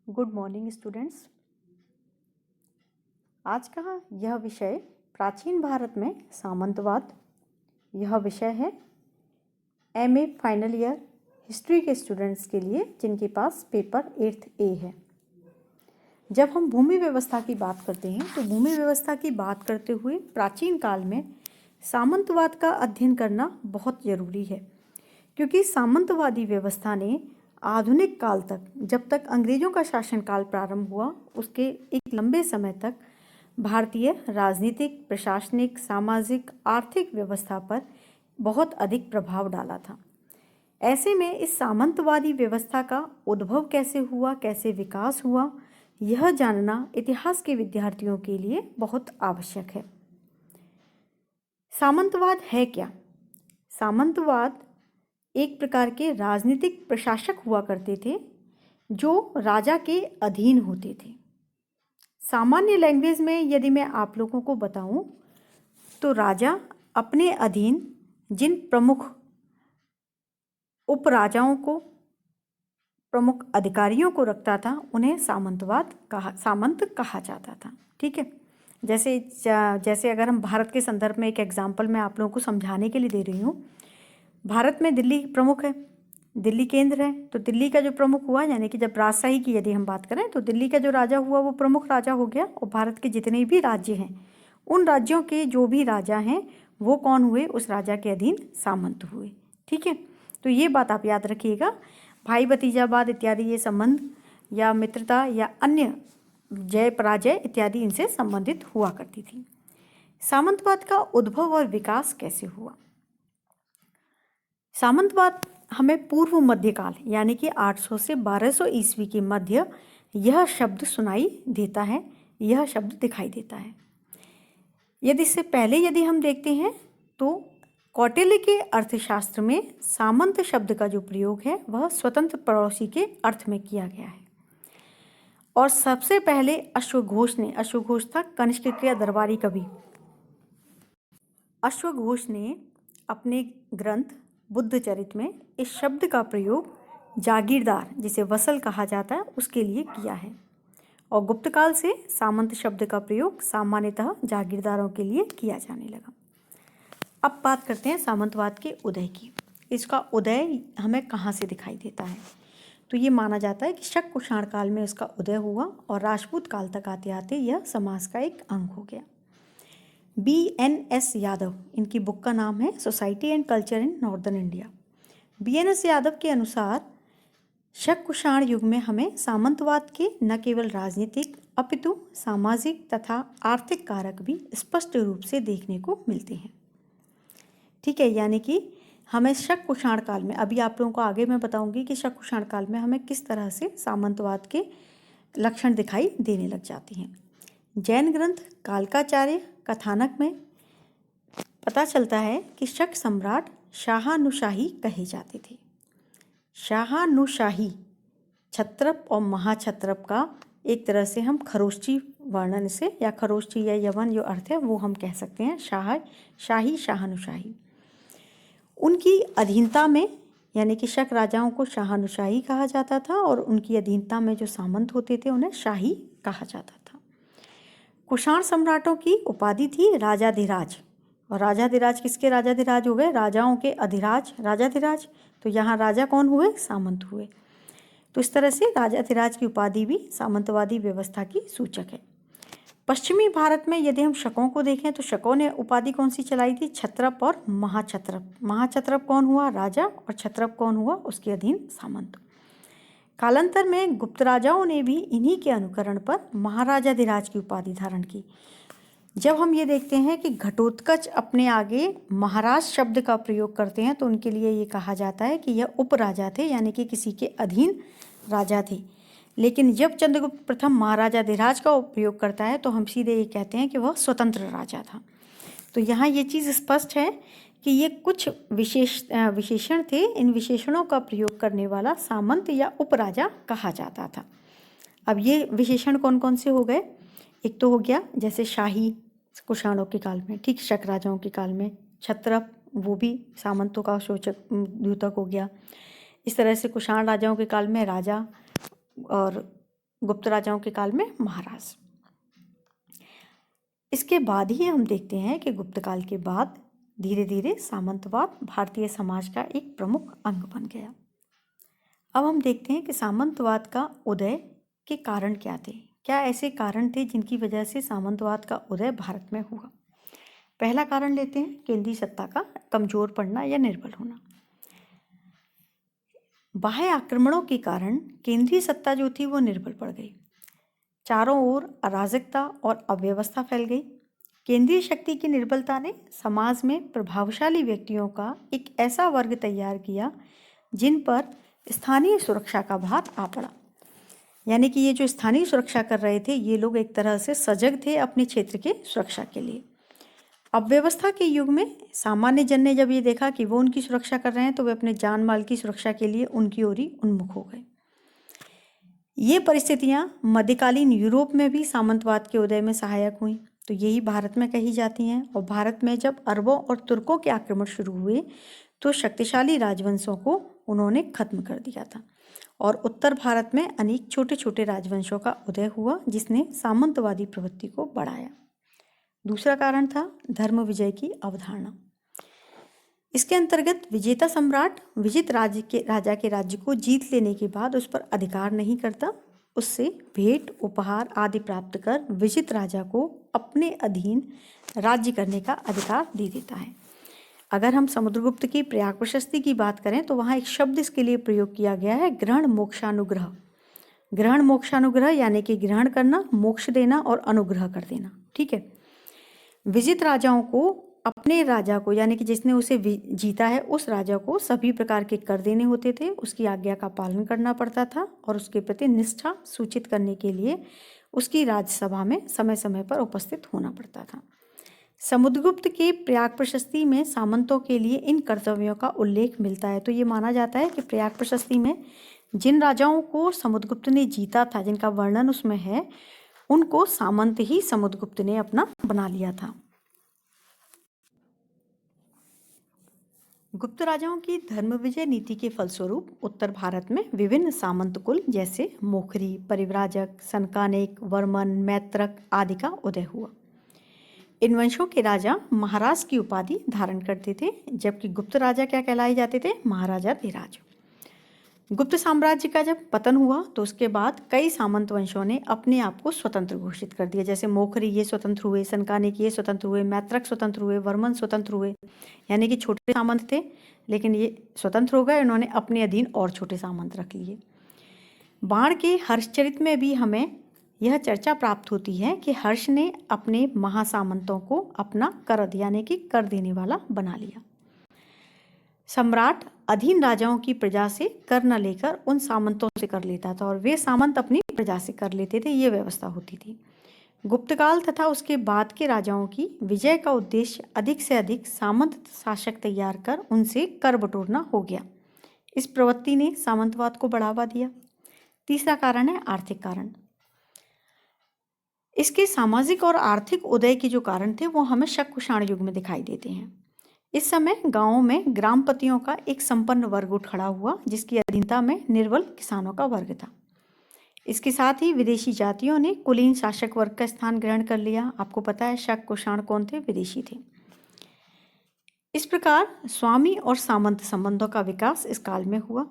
Good morning students. आज का यह विषय प्राचीन भारत में सामंतवाद। यह विषय है एमए फाइनल ईयर हिस्ट्री के स्टूडेंट्स के लिए जिनके पास पेपर 8th ए है। जब हम भूमि व्यवस्था की बात करते हैं तो भूमि व्यवस्था की बात करते हुए प्राचीन काल में सामंतवाद का अध्ययन करना बहुत ज़रूरी है, क्योंकि सामंतवादी व्यवस्था ने आधुनिक काल तक, जब तक अंग्रेजों का शासनकाल प्रारंभ हुआ, उसके एक लंबे समय तक भारतीय राजनीतिक, प्रशासनिक, सामाजिक, आर्थिक व्यवस्था पर बहुत अधिक प्रभाव डाला था। ऐसे में इस सामंतवादी व्यवस्था का उद्भव कैसे हुआ, कैसे विकास हुआ, यह जानना इतिहास के विद्यार्थियों के लिए बहुत आवश्यक है। सामंतवाद है क्या? सामंतवाद एक प्रकार के राजनीतिक प्रशासक हुआ करते थे जो राजा के अधीन होते थे। सामान्य लैंग्वेज में यदि मैं आप लोगों को बताऊं तो राजा अपने अधीन जिन प्रमुख उपराजाओं को, प्रमुख अधिकारियों को रखता था, उन्हें सामंत कहा जाता था। ठीक है, जैसे अगर हम भारत के संदर्भ में एक एग्जाम्पल मैं आप लोगों को समझाने के लिए दे रही हूँ। भारत में दिल्ली प्रमुख है, दिल्ली केंद्र है, तो दिल्ली का जो प्रमुख हुआ, यानी कि जब राजशाही की यदि हम बात करें तो दिल्ली का जो राजा हुआ वो प्रमुख राजा हो गया, और भारत के जितने भी राज्य हैं उन राज्यों के जो भी राजा हैं वो कौन हुए? उस राजा के अधीन सामंत हुए। ठीक है, तो ये बात आप याद रखिएगा। भाई भतीजावाद इत्यादि ये संबंध या मित्रता या अन्य जय पराजय इत्यादि इनसे संबंधित हुआ करती थी। सामंतवाद का उद्भव और विकास कैसे हुआ? सामंतवाद हमें पूर्व मध्यकाल यानी कि 800 से 1200 ईस्वी के मध्य यह शब्द सुनाई देता है, यह शब्द दिखाई देता है। यदि इससे पहले यदि हम देखते हैं तो कौटिल्य के अर्थशास्त्र में सामंत शब्द का जो प्रयोग है वह स्वतंत्र पड़ोसी के अर्थ में किया गया है। और सबसे पहले अश्वघोष था कनिष्क के दरबारी कवि। अश्वघोष ने अपने ग्रंथ बुद्धचरित में इस शब्द का प्रयोग जागीरदार, जिसे वसल कहा जाता है, उसके लिए किया है। और गुप्तकाल से सामंत शब्द का प्रयोग सामान्यतः जागीरदारों के लिए किया जाने लगा। अब बात करते हैं सामंतवाद के उदय की। इसका उदय हमें कहाँ से दिखाई देता है? तो ये माना जाता है कि शक कुषाण काल में इसका उदय हुआ और राजपूत काल तक आते आते यह समाज का एक अंग हो गया। BNS यादव, इनकी बुक का नाम है society and culture in northern India. BNS Yadav के अनुसार शक कुषाण युग में हमें सामंतवाद के न केवल राजनीतिक अपितु सामाजिक तथा आर्थिक कारक भी स्पष्ट रूप से देखने को मिलते हैं। ठीक है, यानी कि हमें शक कुषाण काल में, अभी आप लोगों को आगे मैं बताऊंगी कि शक कुषाण काल में हमें किस तरह से सामंतवाद के लक्षण दिखाई देने लग जाते हैं। जैन ग्रंथ कालकाचार्य कथानक में पता चलता है कि शक सम्राट शाहानुशाही कहे जाते थे। शाहानुशाही क्षत्रप और महाक्षत्रप का एक तरह से हम खरोष्ठी वर्णन से, या खरोष्ठी या यवन जो अर्थ है वो हम कह सकते हैं, शाही शाहानुशाही। उनकी अधीनता में, यानी कि शक राजाओं को शाहानुशाही कहा जाता था और उनकी अधीनता में जो सामंत होते थे उन्हें शाही कहा जाता था। कुषाण सम्राटों की उपाधि थी राजाधिराज, और राजाधिराज किसके राजाधिराज हो गए? राजाओं के अधिराज राजाधिराज। तो यहाँ राजा कौन हुए? सामंत हुए। तो इस तरह से राजाधिराज की उपाधि भी सामंतवादी व्यवस्था की सूचक है। पश्चिमी भारत में यदि हम शकों को देखें तो शकों ने उपाधि कौन सी चलाई थी? क्षत्रप और महाक्षत्रप। महाक्षत्रप कौन हुआ? राजा, और क्षत्रप कौन हुआ? उसके अधीन सामंत। कालांतर में गुप्त राजाओं ने भी इन्हीं के अनुकरण पर महाराजाधिराज की उपाधि धारण की। जब हम ये देखते हैं कि घटोत्कच अपने आगे महाराज शब्द का प्रयोग करते हैं तो उनके लिए ये कहा जाता है कि यह उपराजा थे, यानी कि किसी के अधीन राजा थे। लेकिन जब चंद्रगुप्त प्रथम महाराजाधिराज का उपयोग करता है तो हम सीधे ये कहते हैं कि वह स्वतंत्र राजा था। तो यहाँ ये चीज़ स्पष्ट है कि ये कुछ विशेषण थे, इन विशेषणों का प्रयोग करने वाला सामंत या उपराजा कहा जाता था। अब ये विशेषण कौन कौन से हो गए? एक तो हो गया जैसे शाही कुषाणों के काल में, ठीक, शक राजाओं के काल में क्षत्रप, वो भी सामंतों का सूचक द्योतक हो गया। इस तरह से कुषाण राजाओं के काल में राजा और गुप्त राजाओं के काल में महाराज। इसके बाद ही हम देखते हैं कि गुप्त काल के बाद धीरे धीरे सामंतवाद भारतीय समाज का एक प्रमुख अंग बन गया। अब हम देखते हैं कि सामंतवाद का उदय के कारण क्या थे। क्या ऐसे कारण थे जिनकी वजह से सामंतवाद का उदय भारत में हुआ। पहला कारण लेते हैं केंद्रीय सत्ता का कमजोर पड़ना या निर्बल होना। बाह्य आक्रमणों के कारण केंद्रीय सत्ता जो थी वो निर्बल पड़ गई। चारों ओर अराजकता और अव्यवस्था फैल गई। केंद्रीय शक्ति की निर्बलता ने समाज में प्रभावशाली व्यक्तियों का एक ऐसा वर्ग तैयार किया जिन पर स्थानीय सुरक्षा का भार आ पड़ा। यानी कि ये जो स्थानीय सुरक्षा कर रहे थे ये लोग एक तरह से सजग थे अपने क्षेत्र के सुरक्षा के लिए। अव्यवस्था के युग में सामान्य जन ने जब ये देखा कि वो उनकी सुरक्षा कर रहे हैं तो वे अपने जान माल की सुरक्षा के लिए उनकी ओर ही उन्मुख हो गए। ये परिस्थितियां मध्यकालीन यूरोप में भी सामंतवाद के उदय में सहायक हुई, तो यही भारत में कही जाती हैं। और भारत में जब अरबों और तुर्कों के आक्रमण शुरू हुए तो शक्तिशाली राजवंशों को उन्होंने खत्म कर दिया था और उत्तर भारत में अनेक छोटे छोटे राजवंशों का उदय हुआ जिसने सामंतवादी प्रवृत्ति को बढ़ाया। दूसरा कारण था धर्म विजय की अवधारणा। इसके अंतर्गत विजेता सम्राट विजित राजा के राज्य को जीत लेने के बाद उस पर अधिकार नहीं करता, उससे भेंट उपहार आदि प्राप्त कर विजित राजा को अपने अधीन राज्य करने का अधिकार दे देता है। अगर हम समुद्रगुप्त की प्रयाग प्रशस्ति की बात करें तो वहाँ एक शब्द इसके लिए प्रयोग किया गया है, ग्रहण मोक्षानुग्रह। ग्रहण मोक्षानुग्रह यानी कि ग्रहण करना, मोक्ष देना और अनुग्रह कर देना। ठीक है। विजित राजाओं को अपने राजा को यानी कि जिसने उसे जीता है उस राजा को सभी प्रकार के कर देने होते थे, उसकी आज्ञा का पालन करना पड़ता था और उसके प्रति निष्ठा सूचित करने के लिए उसकी राजसभा में समय समय पर उपस्थित होना पड़ता था। समुद्रगुप्त के प्रयाग प्रशस्ति में सामंतों के लिए इन कर्तव्यों का उल्लेख मिलता है। तो ये माना जाता है कि प्रयाग प्रशस्ति में जिन राजाओं को समुद्रगुप्त ने जीता था, जिनका वर्णन उसमें है, उनको सामंत ही समुद्रगुप्त ने अपना बना लिया था। गुप्त राजाओं की धर्म विजय नीति के फलस्वरूप उत्तर भारत में विभिन्न सामंत कुल जैसे मोखरी, परिव्राजक, सनकानेक, वर्मन, मैत्रक आदि का उदय हुआ। इन वंशों के राजा महाराज की उपाधि धारण करते थे, जबकि गुप्त राजा क्या कहलाए जाते थे, महाराजा धीराज। गुप्त साम्राज्य का जब पतन हुआ तो उसके बाद कई सामंत वंशों ने अपने आप को स्वतंत्र घोषित कर दिया। जैसे मोखरी ये स्वतंत्र हुए, सनकानेक ये स्वतंत्र हुए, मैत्रक स्वतंत्र हुए, वर्मन स्वतंत्र हुए। यानी कि छोटे सामंत थे लेकिन ये स्वतंत्र हो गए, उन्होंने अपने अधीन और छोटे सामंत रख लिए। बाण के हर्षचरित में भी हमें यह चर्चा प्राप्त होती है कि हर्ष ने अपने महासामंतों को अपना करद यानी कि कर देने वाला बना लिया। सम्राट अधीन राजाओं की प्रजा से कर न लेकर उन सामंतों से कर लेता था और वे सामंत अपनी प्रजा से कर लेते थे, ये व्यवस्था होती थी। गुप्तकाल तथा उसके बाद के राजाओं की विजय का उद्देश्य अधिक से अधिक सामंत शासक तैयार कर उनसे कर बटोरना हो गया। इस प्रवृत्ति ने सामंतवाद को बढ़ावा दिया। तीसरा कारण है आर्थिक कारण। इसके सामाजिक और आर्थिक उदय के जो कारण थे वो हमें शक कुषाण युग में दिखाई देते हैं। इस समय गांवों में ग्रामपतियों का एक संपन्न वर्ग उठ खड़ा हुआ जिसकी अधीनता में निर्बल किसानों का वर्ग था। इसके साथ ही विदेशी जातियों ने कुलीन शासक वर्ग का स्थान ग्रहण कर लिया। आपको पता है शक कुषाण कौन थे, विदेशी थे। इस प्रकार स्वामी और सामंत संबंधों का विकास इस काल में हुआ।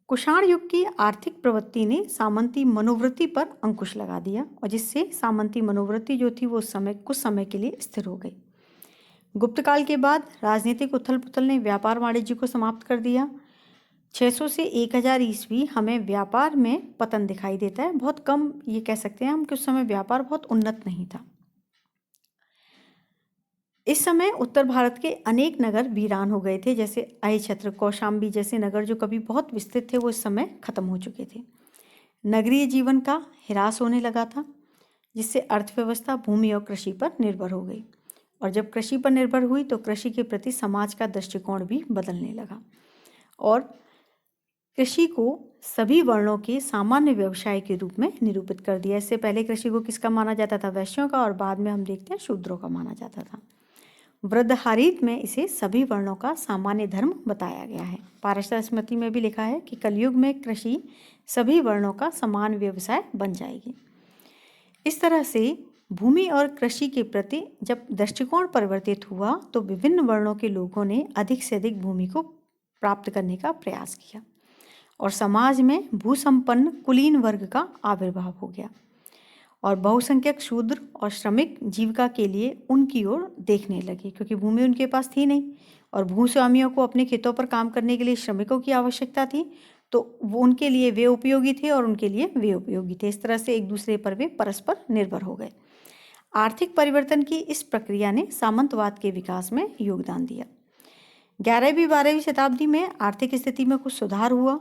कुषाण युग की आर्थिक प्रवृत्ति ने सामंती मनोवृत्ति पर अंकुश लगा दिया और जिससे सामंती मनोवृत्ति जो थी वो कुछ समय के लिए स्थिर हो गई। गुप्त काल के बाद राजनीतिक उथल पुथल ने व्यापार वाणिज्य को समाप्त कर दिया। 600 से 1000 ईस्वी हमें व्यापार में पतन दिखाई देता है। बहुत कम ये कह सकते हैं हम कि उस समय व्यापार बहुत उन्नत नहीं था। इस समय उत्तर भारत के अनेक नगर वीरान हो गए थे, जैसे अहिछत्र, कौशाम्बी जैसे नगर जो कभी बहुत विस्तृत थे वो इस समय खत्म हो चुके थे। नगरीय जीवन का ह्रास होने लगा था जिससे अर्थव्यवस्था भूमि और कृषि पर निर्भर हो गई और जब कृषि पर निर्भर हुई तो कृषि के प्रति समाज का दृष्टिकोण भी बदलने लगा और कृषि को सभी वर्णों के सामान्य व्यवसाय के रूप में निरूपित कर दिया। इससे पहले कृषि को किसका माना जाता था, वैश्यों का, और बाद में हम देखते हैं शूद्रों का माना जाता था। वृद्धहारीत में इसे सभी वर्णों का सामान्य धर्म बताया गया है। पारशर स्मृति में भी लिखा है कि कलयुग में कृषि सभी वर्णों का समान व्यवसाय बन जाएगी। इस तरह से भूमि और कृषि के प्रति जब दृष्टिकोण परिवर्तित हुआ तो विभिन्न वर्णों के लोगों ने अधिक से अधिक भूमि को प्राप्त करने का प्रयास किया और समाज में भूसंपन्न कुलीन वर्ग का आविर्भाव हो गया और बहुसंख्यक शूद्र और श्रमिक जीविका के लिए उनकी ओर देखने लगे, क्योंकि भूमि उनके पास थी नहीं और भूस्वामियों को अपने खेतों पर काम करने के लिए श्रमिकों की आवश्यकता थी, तो वो उनके लिए वे उपयोगी थे और उनके लिए वे उपयोगी थे। इस तरह से एक दूसरे पर वे परस्पर निर्भर हो गए। आर्थिक परिवर्तन की इस प्रक्रिया ने सामंतवाद के विकास में योगदान दिया। 11वीं 12वीं शताब्दी में आर्थिक स्थिति में कुछ सुधार हुआ,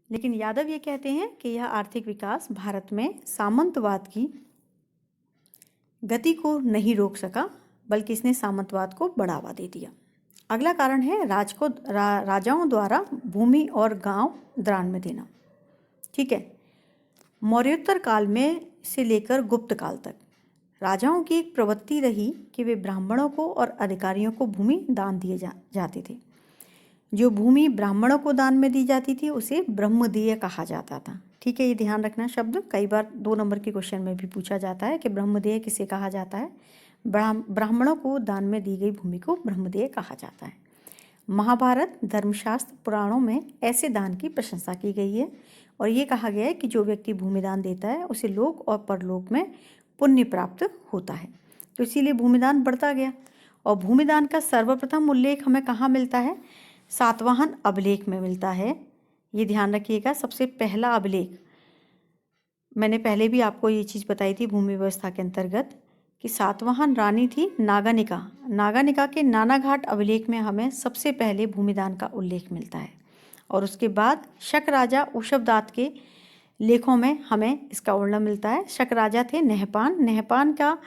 लेकिन यादव ये कहते हैं कि यह आर्थिक विकास भारत में सामंतवाद की गति को नहीं रोक सका, बल्कि इसने सामंतवाद को बढ़ावा दे दिया। अगला कारण है राजाओं द्वारा भूमि और गांव दान में देना। ठीक है, मौर्योत्तर काल में से लेकर गुप्त काल तक राजाओं की एक प्रवृत्ति रही कि वे ब्राह्मणों को और अधिकारियों को भूमि दान दिए जाते थे। जो भूमि ब्राह्मणों को दान में दी जाती थी उसे ब्रह्मदेय कहा जाता था। ठीक है, ये ध्यान रखना शब्द कई बार 2 नंबर के क्वेश्चन में भी पूछा जाता है कि ब्रह्मदेय किसे कहा जाता है। ब्राह्मणों को दान में दी गई भूमि को ब्रह्मदेय कहा जाता है। महाभारत, धर्मशास्त्र, पुराणों में ऐसे दान की प्रशंसा की गई है और ये कहा गया है कि जो व्यक्ति भूमि दान देता है उसे लोक और परलोक में पुण्य प्राप्त होता है। तो इसीलिए भूमिदान बढ़ता गया। और भूमिदान का सर्वप्रथम उल्लेख हमें कहाँ मिलता है? सातवाहन अभिलेख में मिलता है। ये ध्यान रखिएगा, सबसे पहला अभिलेख, मैंने पहले भी आपको ये चीज़ बताई थी भूमि व्यवस्था के अंतर्गत कि सातवाहन रानी थी नागानिका के नानाघाट अभिलेख में हमें सबसे पहले भूमिदान का उल्लेख मिलता है। और उसके बाद शक राजा ऊषभदात के लेखों में हमें इसका वर्णन मिलता है। शक राजा थे नहपान का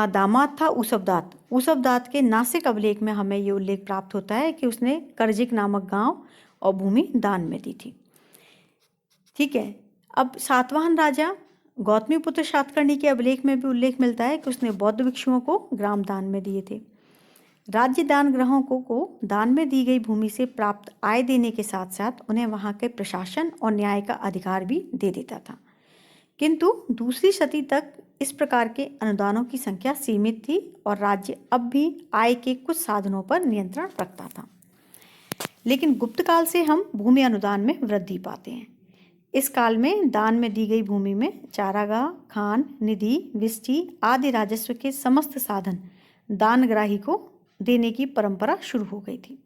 दामाद था ऊषभदात के नासिक अभिलेख में हमें ये उल्लेख प्राप्त होता है कि उसने करजिक नामक गांव और भूमि दान में दी थी। ठीक है, अब सातवाहन राजा गौतमीपुत्र सातकर्णी के अभिलेख में भी उल्लेख मिलता है कि उसने बौद्ध भिक्षुओं को ग्राम दान में दिए थे। राज्य दान ग्रहों को दान में दी गई भूमि से प्राप्त आय देने के साथ साथ उन्हें वहाँ के प्रशासन और न्याय का अधिकार भी दे देता था। किंतु दूसरी सदी तक इस प्रकार के अनुदानों की संख्या सीमित थी और राज्य अब भी आय के कुछ साधनों पर नियंत्रण रखता था। लेकिन गुप्त काल से हम भूमि अनुदान में वृद्धि पाते हैं। इस काल में दान में दी गई भूमि में चारागाह, खान, निधि, विष्टि आदि राजस्व के समस्त साधन दानग्राही को देने की परंपरा शुरू हो गई थी।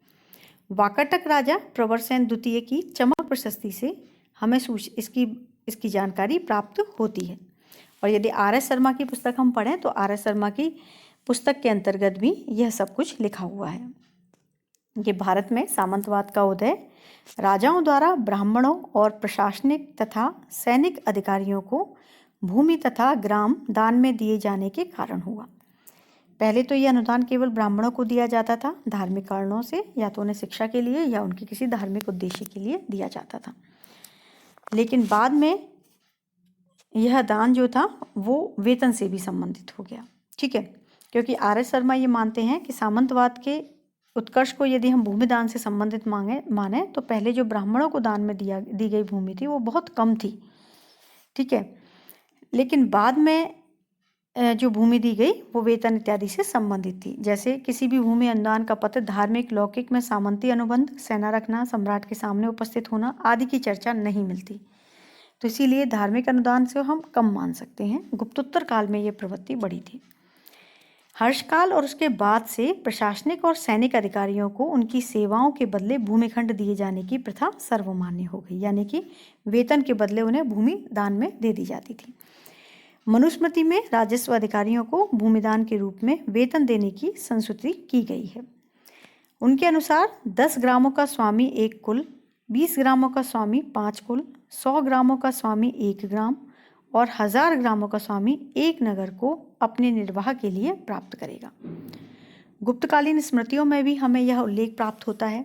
वाकाटक राजा प्रवरसेन द्वितीय की चमक प्रशस्ति से हमें इसकी जानकारी प्राप्त होती है। और यदि आर.एस. शर्मा की पुस्तक हम पढ़ें तो आर.एस. शर्मा की पुस्तक के अंतर्गत भी यह सब कुछ लिखा हुआ है कि भारत में सामंतवाद का उदय राजाओं द्वारा ब्राह्मणों और प्रशासनिक तथा सैनिक अधिकारियों को भूमि तथा ग्राम दान में दिए जाने के कारण हुआ। पहले तो यह अनुदान केवल ब्राह्मणों को दिया जाता था धार्मिक कारणों से, या तो उन्हें शिक्षा के लिए या उनके किसी धार्मिक उद्देश्य के लिए दिया जाता था। लेकिन बाद में यह दान जो था वो वेतन से भी संबंधित हो गया। ठीक है, क्योंकि आर.एस. शर्मा ये मानते हैं कि सामंतवाद के उत्कर्ष को यदि हम भूमि दान से संबंधित माने तो पहले जो ब्राह्मणों को दान में दी गई भूमि थी वो बहुत कम थी। ठीक है, लेकिन बाद में जो भूमि दी गई वो वेतन इत्यादि से संबंधित थी। जैसे किसी भी भूमि अनुदान का पत्र धार्मिक, लौकिक में सामंती अनुबंध, सेना रखना, सम्राट के सामने उपस्थित होना आदि की चर्चा नहीं मिलती। तो इसीलिए धार्मिक अनुदान से हम कम मान सकते हैं। गुप्तोत्तर काल में ये प्रवृत्ति बढ़ी थी। हर्षकाल और उसके बाद से प्रशासनिक और सैनिक अधिकारियों को उनकी सेवाओं के बदले भूमिखंड दिए जाने की प्रथा सर्वमान्य हो गई, यानी कि वेतन के बदले उन्हें भूमि दान में दे दी जाती थी। मनुस्मृति में राजस्व अधिकारियों को भूमिदान के रूप में वेतन देने की संस्तुति की गई है। उनके अनुसार 10 ग्रामों का स्वामी 1 कुल, 20 ग्रामों का स्वामी 5 कुल, 100 ग्रामों का स्वामी 1 ग्राम और 1000 ग्रामों का स्वामी 1 नगर को अपने निर्वाह के लिए प्राप्त करेगा। गुप्तकालीन स्मृतियों में भी हमें यह उल्लेख प्राप्त होता है।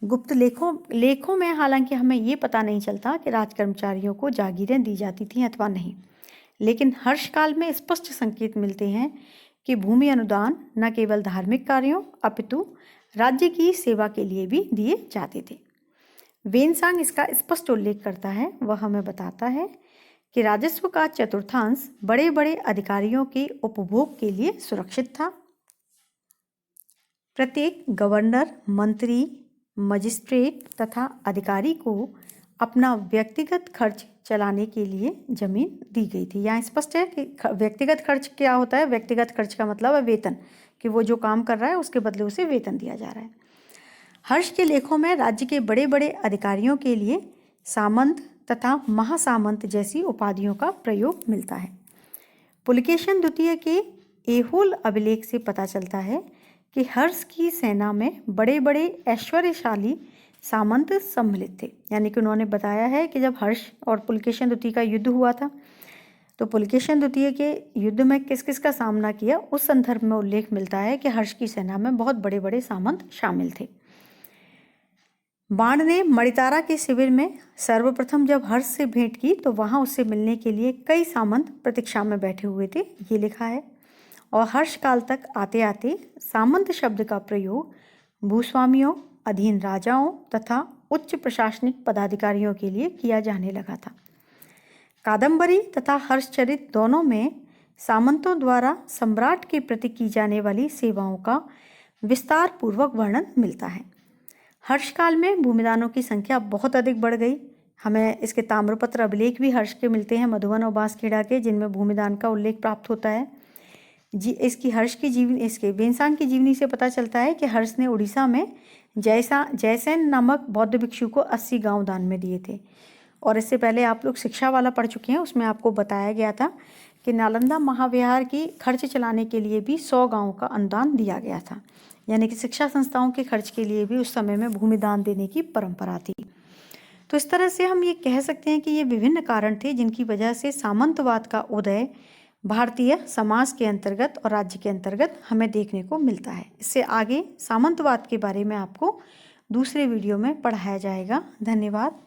गुप्त लेखों में हालांकि हमें ये पता नहीं चलता कि राज कर्मचारियों को जागीरें दी जाती थीं अथवा नहीं, लेकिन हर्ष काल में स्पष्ट संकेत मिलते हैं कि भूमि अनुदान न केवल धार्मिक कार्यों अपितु राज्य की सेवा के लिए भी दिए जाते थे। वेनसांग इसका स्पष्ट उल्लेख करता है। वह हमें बताता है कि राजस्व का चतुर्थांश बड़े बड़े अधिकारियों के उपभोग के लिए सुरक्षित था। प्रत्येक गवर्नर, मंत्री, मजिस्ट्रेट तथा अधिकारी को अपना व्यक्तिगत खर्च चलाने के लिए जमीन दी गई थी। यहाँ स्पष्ट है कि व्यक्तिगत खर्च क्या होता है। व्यक्तिगत खर्च का मतलब है वेतन, कि वो जो काम कर रहा है उसके बदले उसे वेतन दिया जा रहा है। हर्ष के लेखों में राज्य के बड़े बड़े अधिकारियों के लिए सामंत तथा महासामंत जैसी उपाधियों का प्रयोग मिलता है। पुलकेशन द्वितीय के ऐहोल अभिलेख से पता चलता है कि हर्ष की सेना में बड़े बड़े ऐश्वर्यशाली सामंत सम्मिलित थे। यानी कि उन्होंने बताया है कि जब हर्ष और पुलकेशन द्वितीय का युद्ध हुआ था तो पुलकेशन द्वितीय के युद्ध में किस किस का सामना किया, उस संदर्भ में उल्लेख मिलता है कि हर्ष की सेना में बहुत बड़े बड़े सामंत शामिल थे। बाण ने मणितारा के शिविर में सर्वप्रथम जब हर्ष से भेंट की तो वहां उससे मिलने के लिए कई सामंत प्रतीक्षा में बैठे हुए थे, ये लिखा है। और हर्ष काल तक आते आते सामंत शब्द का प्रयोग भूस्वामियों, अधीन राजाओं तथा उच्च प्रशासनिक पदाधिकारियों के लिए किया जाने लगा था। कादम्बरी तथा हर्षचरित दोनों में सामंतों द्वारा सम्राट के प्रति की जाने वाली सेवाओं का विस्तार पूर्वक वर्णन मिलता है। हर्ष काल में भूमिदानों की संख्या बहुत अधिक बढ़ गई। हमें इसके ताम्रपत्र अभिलेख भी हर्ष के मिलते हैं, मधुबन और बांसखेड़ा के, जिनमें भूमिदान का उल्लेख प्राप्त होता है। इसके वेनसांग की जीवनी से पता चलता है कि हर्ष ने उड़ीसा में जयसेन नामक बौद्ध भिक्षु को 80 गांव दान में दिए थे। और इससे पहले आप लोग शिक्षा वाला पढ़ चुके हैं, उसमें आपको बताया गया था कि नालंदा महाविहार की खर्च चलाने के लिए भी 100 गांवों का अनुदान दिया गया था। यानी कि शिक्षा संस्थाओं के खर्च के लिए भी उस समय में भूमि दान देने की परंपरा थी। तो इस तरह से हम ये कह सकते हैं कि ये विभिन्न कारण थे जिनकी वजह से सामंतवाद का उदय भारतीय समाज के अंतर्गत और राज्य के अंतर्गत हमें देखने को मिलता है। इससे आगे सामंतवाद के बारे में आपको दूसरे वीडियो में पढ़ाया जाएगा। धन्यवाद।